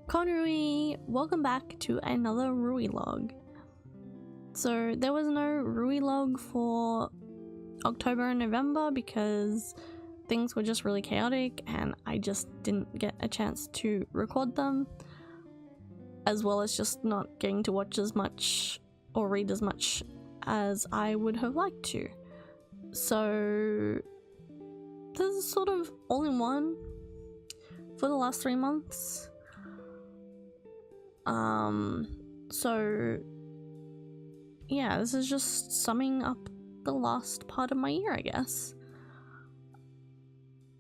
Konrui, welcome back to another Ruix log. So there was no Ruix log for October and November because things were just really chaotic and I just didn't get a chance to record them, as well as just not getting to watch as much or read as much as I would have liked to. So this is sort of all in one for the last 3 months. So yeah, this is just summing up the last part of my year, I guess.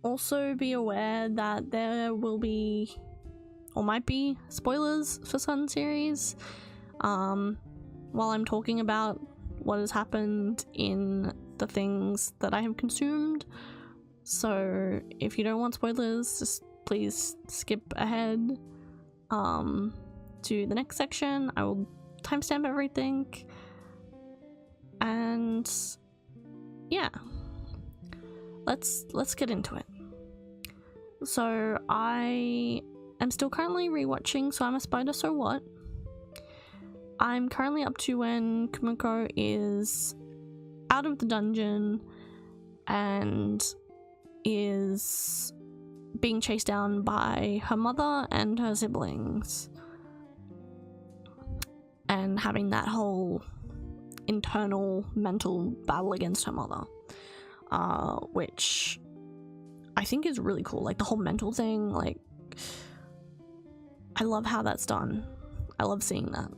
Also be aware that there will be, or might be, spoilers for certain series while I'm talking about what has happened in the things that I have consumed. So if you don't want spoilers, just please skip ahead to the next section. I will timestamp everything, and yeah, let's get into it. So I am still currently rewatching So I'm a Spider, So What. I'm currently up to when Kumiko is out of the dungeon and is being chased down by her mother and her siblings, and having that whole internal mental battle against her mother, which I think is really cool. Like the whole mental thing, like I love how that's done. I love seeing that.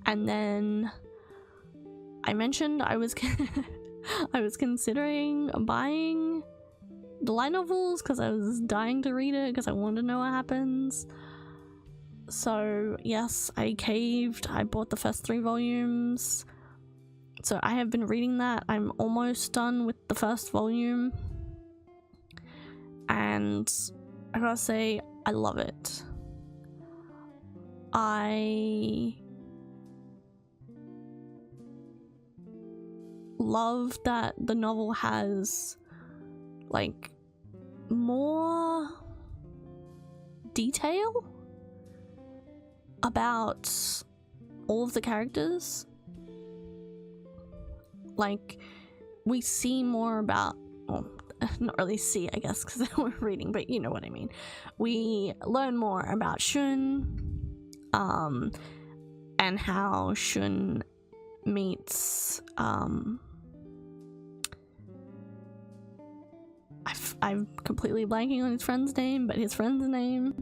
And then I mentioned I was I was considering buying the light novels because I was dying to read it because I wanted to know what happens. So yes, I caved. I bought the first 3 volumes. So I have been reading that. I'm almost done with the first volume. And I gotta say, I love it. I love that the novel has like more detail about all of the characters. Like we see more about, well, not really see, I guess, because we're reading, but you know what I mean. We learn more about Shun, and how Shun meets I'm completely blanking on his friend's name, but his friend's name,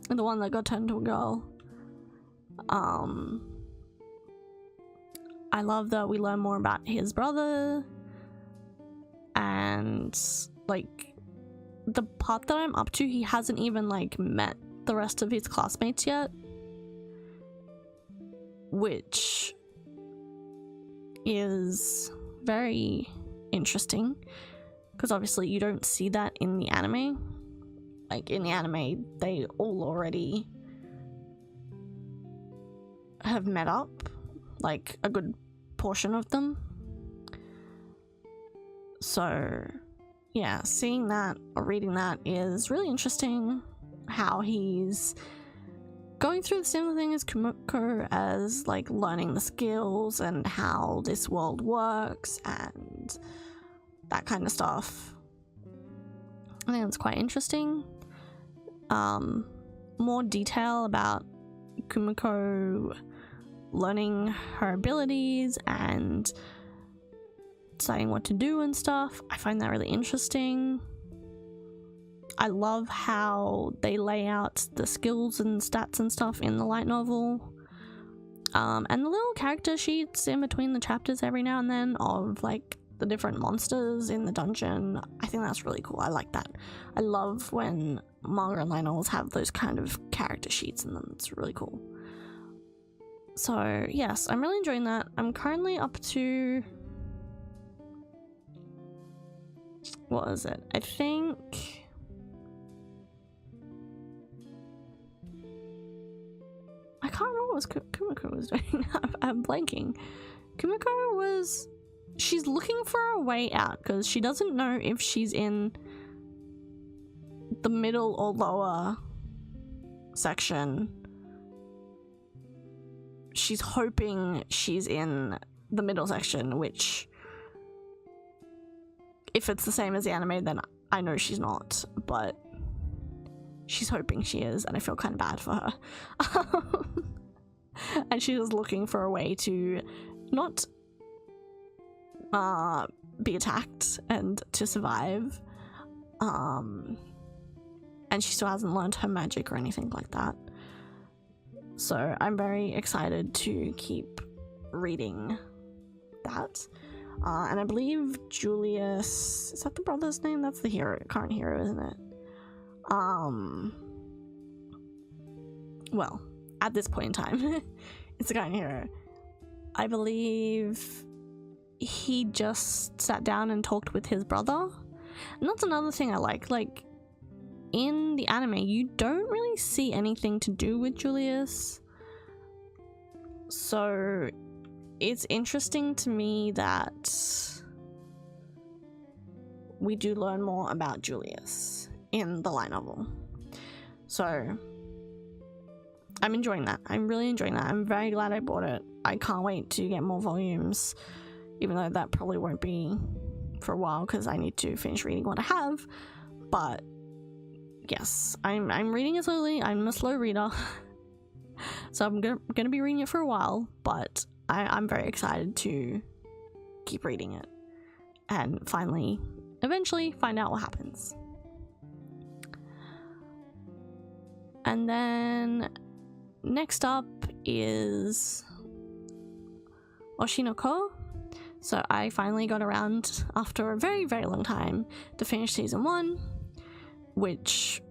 and the one that got turned to a girl. I love that we learn more about his brother, and like the part that I'm up to, he hasn't even like met the rest of his classmates yet, which is very interesting because obviously you don't see that in the anime. Like in the anime, they all already have met up, like a good portion of them. So yeah, seeing that or reading that is really interesting. How he's going through the same thing as Kumiko, as like learning the skills and how this world works and that kind of stuff. I think it's quite interesting. More detail about Kumiko learning her abilities and deciding what to do and stuff. I find that really interesting. I love how they lay out the skills and stats and stuff in the light novel. And the little character sheets in between the chapters every now and then of like the different monsters in the dungeon. I think that's really cool. I like that. I love when manga and light novels have those kind of character sheets in them. It's really cool. So yes, I'm really enjoying that. I'm currently up to, what is it? I think I can't remember what Kumiko was doing. I'm blanking. Kumiko was, she's looking for a way out because she doesn't know if she's in the middle or lower section, she's hoping she's in the middle section, which if it's the same as the anime, then I know she's not, but she's hoping she is, and I feel kind of bad for her. And she's just looking for a way to not be attacked and to survive. And she still hasn't learned her magic or anything like that. So I'm very excited to keep reading that. And I believe Julius, is that the brother's name? That's the current hero, isn't it? Well, at this point in time, it's the current hero. I believe he just sat down and talked with his brother. And that's another thing I like. Like, in the anime, you don't really see anything to do with Julius. So it's interesting to me that we do learn more about Julius in the light novel. So I'm enjoying that. I'm really enjoying that. I'm very glad I bought it. I can't wait to get more volumes, even though that probably won't be for a while because I need to finish reading what I have. But yes, I'm reading it slowly. I'm a slow reader. So I'm gonna be reading it for a while, but I'm very excited to keep reading it and finally, eventually find out what happens. And then next up is Oshi no Ko. So I finally got around after a very, very long time to finish season 1, which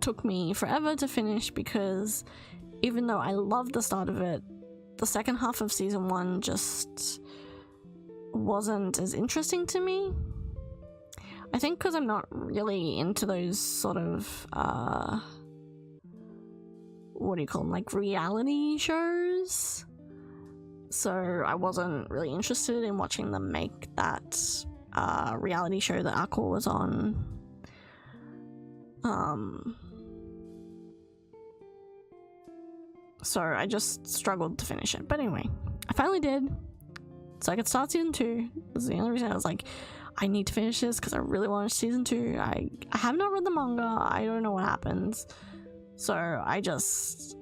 took me forever to finish because even though I loved the start of it, the second half of season 1 just wasn't as interesting to me. I think because I'm not really into those sort of what do you call them, like reality shows, so I wasn't really interested in watching them make that reality show that Ako was on. So I just struggled to finish it, but anyway, I finally did, so I could start season 2. This is the only reason I was like, I need to finish this because I really want season 2. I have not read the manga. I don't know what happens, so I just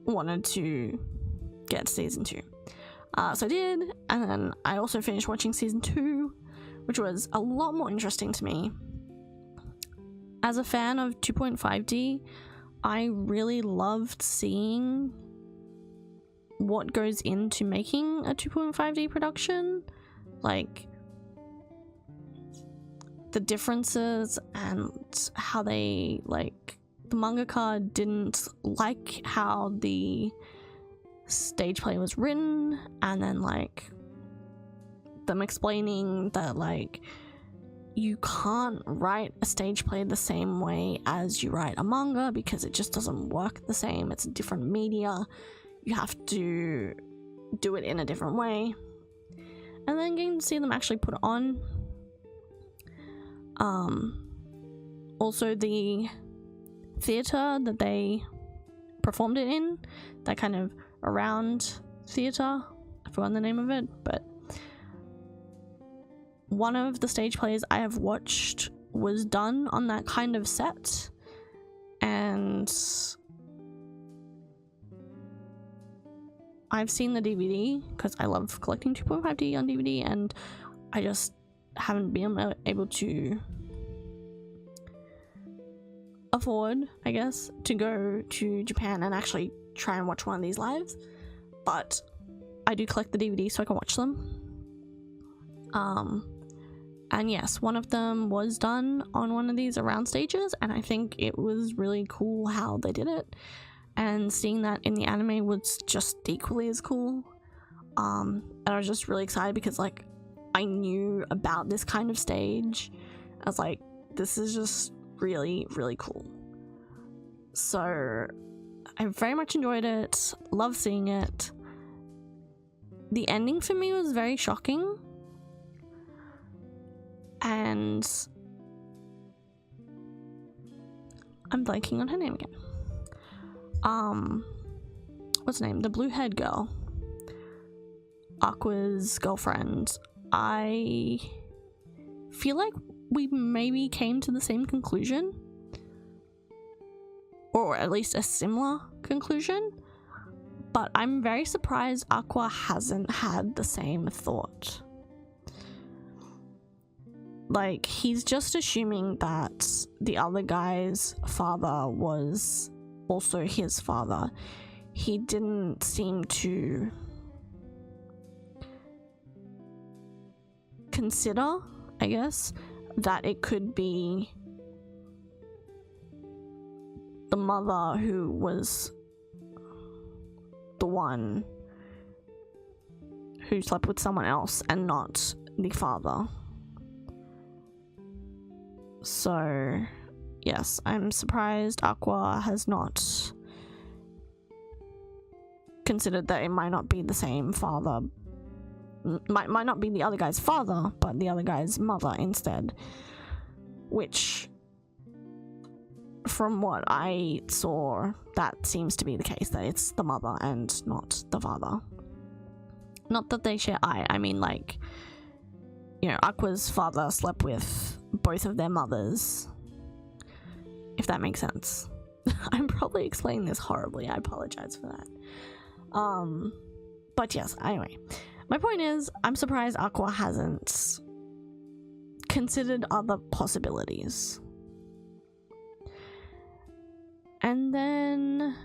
wanted to get to season 2. So I did, and then I also finished watching season 2, which was a lot more interesting to me. As a fan of 2.5D, I really loved seeing what goes into making a 2.5D production, like the differences and how they, like, the mangaka didn't like how the stage play was written, and then like them explaining that like you can't write a stage play the same way as you write a manga because it just doesn't work the same. It's a different media. You have to do it in a different way. And then getting to see them actually put it on. Also the theatre that they performed it in, that kind of around theatre, I forgot the name of it, but one of the stage plays I have watched was done on that kind of set, and I've seen the DVD because I love collecting 2.5D on DVD, and I just haven't been able to afford, I guess, to go to Japan and actually try and watch one of these live, but I do collect the DVD so I can watch them. And yes, one of them was done on one of these around stages, and I think it was really cool how they did it, and seeing that in the anime was just equally as cool. And I was just really excited because like I knew about this kind of stage. I was like, this is just really, really cool. So I very much enjoyed it, loved seeing it. The ending for me was very shocking, and I'm blanking on her name again. What's her name? The blue-haired girl. Aqua's girlfriend. I feel like we maybe came to the same conclusion. Or at least a similar conclusion. But I'm very surprised Aqua hasn't had the same thought. Like, he's just assuming that the other guy's father was also his father. He didn't seem to consider, I guess, that it could be the mother who was the one who slept with someone else and not the father. So, yes, I'm surprised Aqua has not considered that it might not be the same father. Might not be the other guy's father, but the other guy's mother instead. Which, from what I saw, that seems to be the case, that it's the mother and not the father. Not that they share eye, I mean, like, you know, Aqua's father slept with both of their mothers, if that makes sense. I'm probably explaining this horribly, I apologize for that. But yes, anyway, my point is, I'm surprised Aqua hasn't considered other possibilities. And then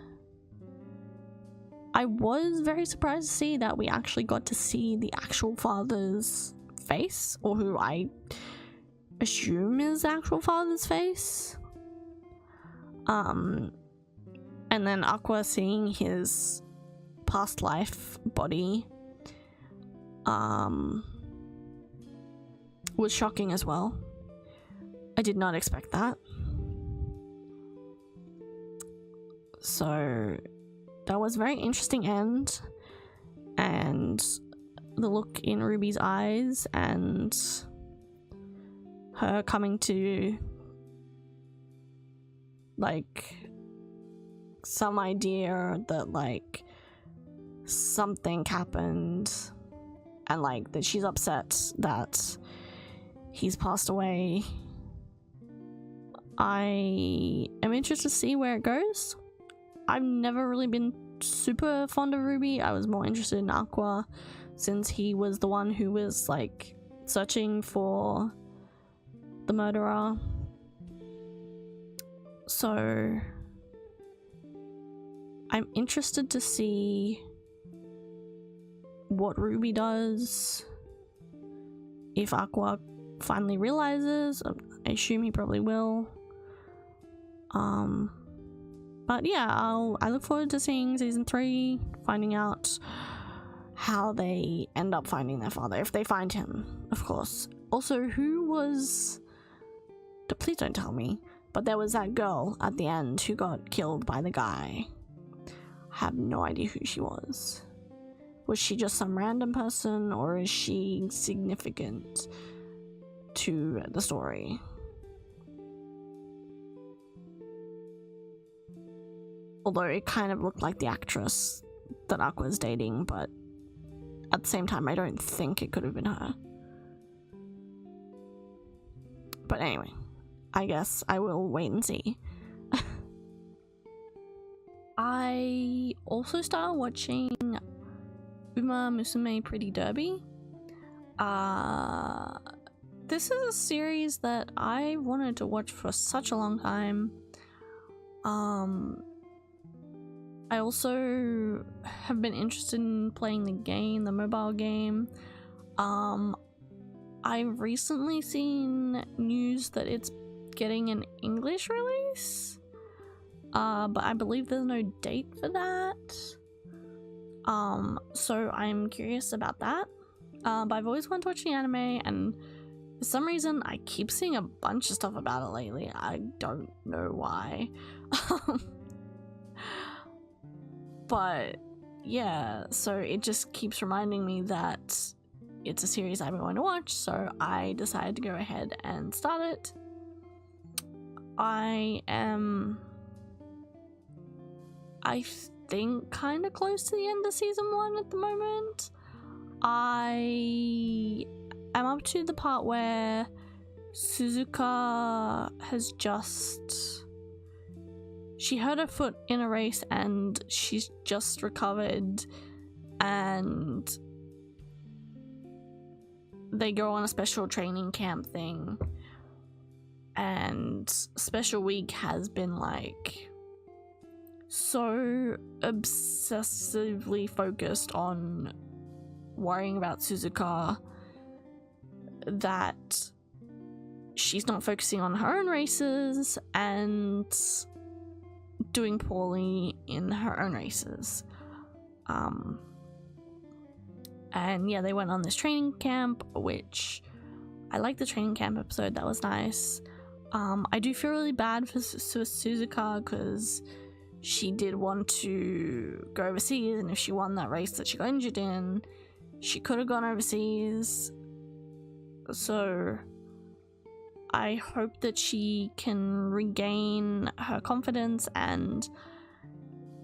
I was very surprised to see that we actually got to see the actual father's face, or who I assume is the actual father's face. And then Aqua seeing his past life body was shocking as well. I did not expect that. So that was a very interesting end, and the look in Ruby's eyes and her coming to like some idea that like something happened and like that she's upset that he's passed away. I am interested to see where it goes. I've never really been super fond of Ruby. I was more interested in Aqua since he was the one who was like searching for the murderer. So I'm interested to see what Ruby does. If Aqua finally realizes, I assume he probably will. But yeah, I look forward to seeing season 3, finding out how they end up finding their father, if they find him, of course. Also, who was... Please don't tell me, but there was that girl at the end who got killed by the guy. I have no idea who she was. Was she just some random person, or is she significant to the story? Although it kind of looked like the actress that Aqua's dating, but at the same time, I don't think it could have been her. But anyway, I guess I will wait and see. I also started watching Uma Musume Pretty Derby. This is a series that I wanted to watch for such a long time. I also have been interested in playing the game, the mobile game. I've recently seen news that it's getting an English release, but I believe there's no date for that. So I'm curious about that. But I've always wanted to watch the anime, and for some reason I keep seeing a bunch of stuff about it lately. I don't know why. But yeah, so it just keeps reminding me that it's a series I've been wanting to watch, so I decided to go ahead and start it. I am, I think, kind of close to the end of season 1 at the moment. I am up to the part where Suzuka has just, she hurt her foot in a race and she's just recovered, and they go on a special training camp thing, and special week has been like so obsessively focused on worrying about Suzuka that she's not focusing on her own races and doing poorly in her own races. And yeah, they went on this training camp, which I like the training camp episode. That was nice. I do feel really bad for Suzuka because she did want to go overseas, and if she won that race that she got injured in, she could have gone overseas. So I hope that she can regain her confidence and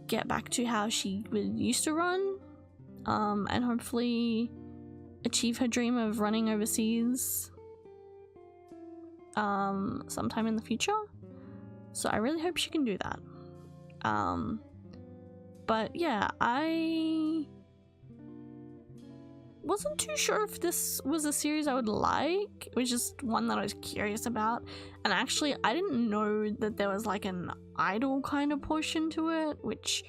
get back to how she used to run, and hopefully achieve her dream of running overseas sometime in the future. So I really hope she can do that. But yeah, I wasn't too sure if this was a series I would like. It was just one that I was curious about, and actually I didn't know that there was like an idol kind of portion to it, which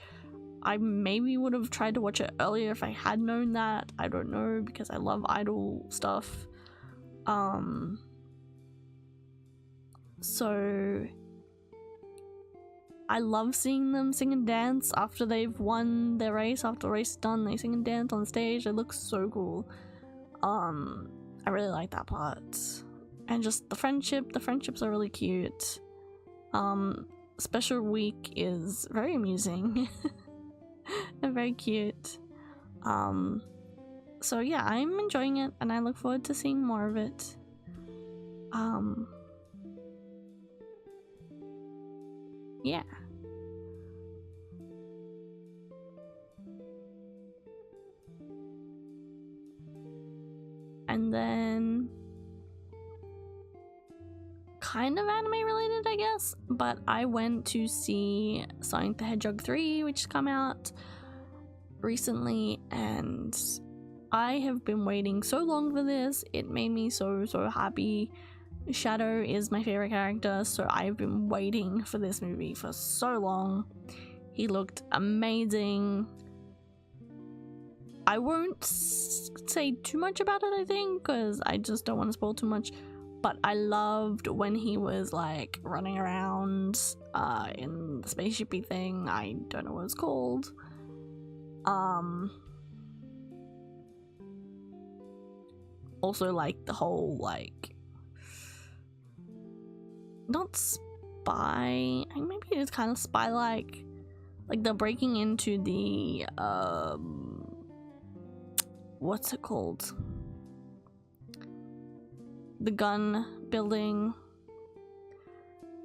I maybe would have tried to watch it earlier if I had known that. I don't know, because I love idol stuff. So I love seeing them sing and dance after they've won their race. After the race is done, they sing and dance on stage. It looks so cool. I really like that part. And just the friendships are really cute. Special week is very amusing and very cute. So yeah, I'm enjoying it and I look forward to seeing more of it. Yeah. And then kind of anime related, I guess, but I went to see Sonic the Hedgehog 3, which has come out recently, and I have been waiting so long for this. It made me so happy. Shadow is my favorite character, so I've been waiting for this movie for so long. He looked amazing. I won't say too much about it, I think, because I just don't want to spoil too much, but I loved when he was like running around in the spaceshipy thing. I don't know what it's called. Also like the whole like, not spy, maybe it is kind of spy like they're breaking into the what's it called, the gun building.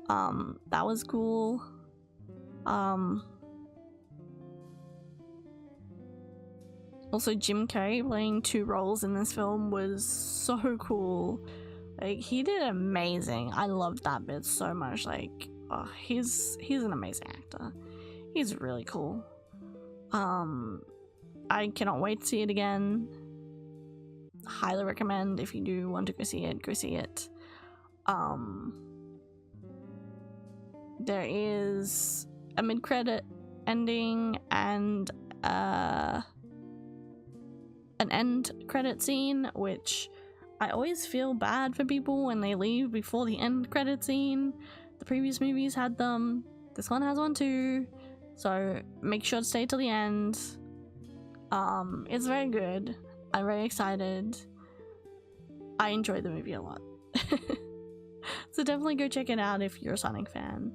That was cool. Also Jim Carrey playing 2 roles in this film was so cool. Like, he did amazing. I loved that bit so much. Like, oh, he's an amazing actor. He's really cool. I cannot wait to see it again. Highly recommend, if you do want to go see it, go see it. There is a mid-credit ending and an end credit scene, which I always feel bad for people when they leave before the end credit scene. The previous movies had them. This one has one too. So make sure to stay till the end. It's very good. I'm very excited. I enjoyed the movie a lot. So definitely go check it out if you're a Sonic fan.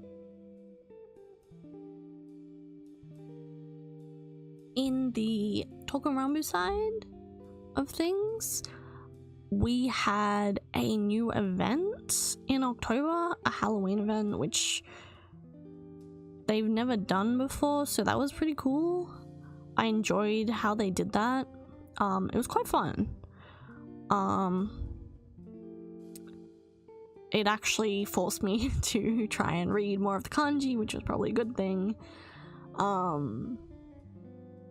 In the Touken Ranbu side of things, we had a new event in October a Halloween event, which they've never done before, so that was pretty cool. I enjoyed how they did that. It was quite fun. It actually forced me to try and read more of the kanji, which was probably a good thing.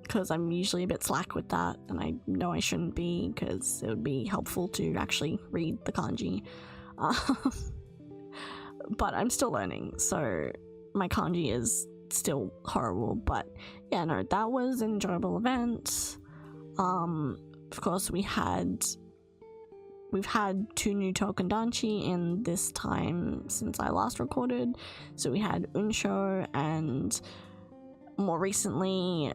Because I'm usually a bit slack with that, and I know I shouldn't be, because it would be helpful to actually read the kanji. But I'm still learning, so my kanji is still horrible. But yeah, no, that was an enjoyable event. Of course, we've had 2 new Touken Danchi in this time since I last recorded. So we had Unsho and more recently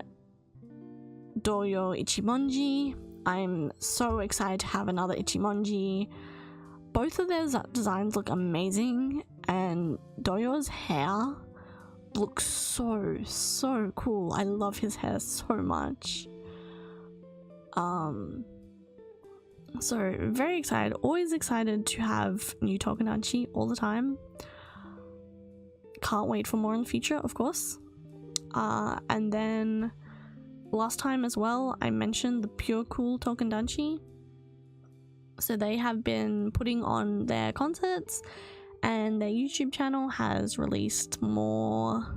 Doyo Ichimonji. I'm so excited to have another Ichimonji. Both of their designs look amazing, and Doyo's hair looks so cool. I love his hair so much. So very excited, always excited to have new Touken Danchi all the time. Can't wait for more in the future, of course. And then last time as well, I mentioned the Pure Cool Touken Danchi. So they have been putting on their concerts, and their YouTube channel has released more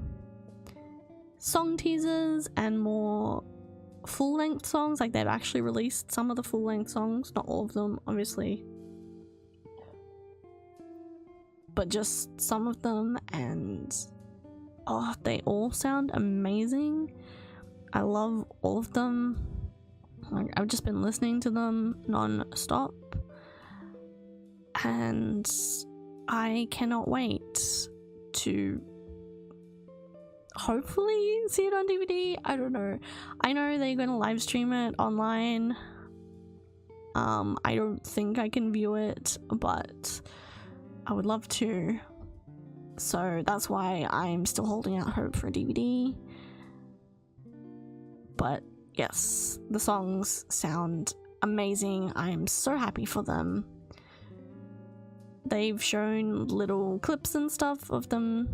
song teasers and more full-length songs. Like, they've actually released some of the full-length songs, not all of them obviously, but just some of them, and oh, they all sound amazing. I love all of them. Like, I've just been listening to them non-stop, and I cannot wait to hopefully see it on DVD. I don't know. I know they're going to live stream it online. I don't think I can view it, but I would love to. So that's why I'm still holding out hope for a DVD. But yes, the songs sound amazing. I am so happy for them. They've shown little clips and stuff of them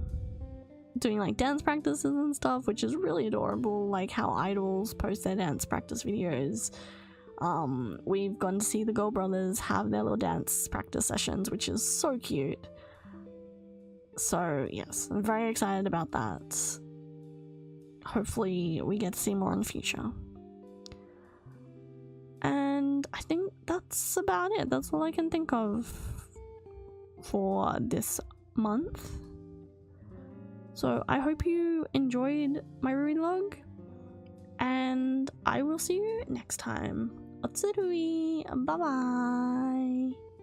doing like dance practices and stuff, which is really adorable, like how idols post their dance practice videos. We've gone to see the Girl Brothers have their little dance practice sessions, which is so cute. So yes, I'm very excited about that. Hopefully we get to see more in the future. And I think that's about it. That's all I can think of for this month. So I hope you enjoyed my vlog, and I will see you next time. Otsurui! Bye bye!